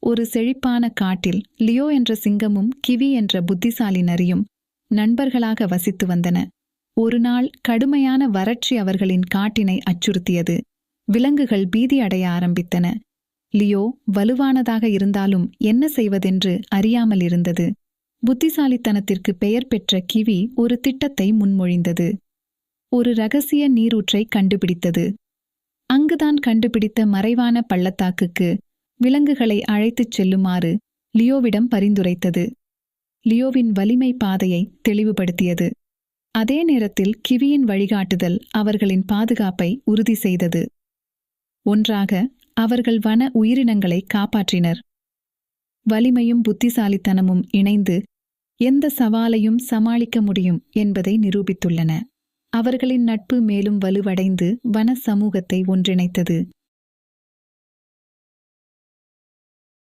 ஒரு செழிப்பான காட்டில் லியோ என்ற சிங்கமும் கிவி என்ற புத்திசாலி நரியும் நண்பர்களாக வசித்து வந்தன. ஒரு நாள் கடுமையான வறட்சி அவர்களின் காட்டினை அச்சுறுத்தியது. விலங்குகள் பீதி அடைய ஆரம்பித்தன. லியோ வலுவானதாக இருந்தாலும் என்ன செய்வதென்று அறியாமல் இருந்தது. புத்திசாலித்தனத்திற்கு பெயர் பெற்ற கிவி ஒரு திட்டத்தை முன்மொழிந்தது. ஒரு ரகசிய நீரூற்றை கண்டுபிடித்தது. அங்குதான் கண்டுபிடித்த மறைவான பள்ளத்தாக்குக்கு விலங்குகளை அழைத்துச் செல்லுமாறு லியோவிடம் பரிந்துரைத்தது. லியோவின் வலிமை பாதையை தெளிவுபடுத்தியது. அதே நேரத்தில் கிவியின் வழிகாட்டுதல் அவர்களின் பாதுகாப்பை உறுதி செய்தது. ஒன்றாக அவர்கள் வன உயிரினங்களை காப்பாற்றினர். வலிமையும் புத்திசாலித்தனமும் இணைந்து எந்த சவாலையும் சமாளிக்க முடியும் என்பதை நிரூபித்துள்ளன. அவர்களின் நட்பு மேலும் வலுவடைந்து வன சமூகத்தை ஒன்றிணைத்தது.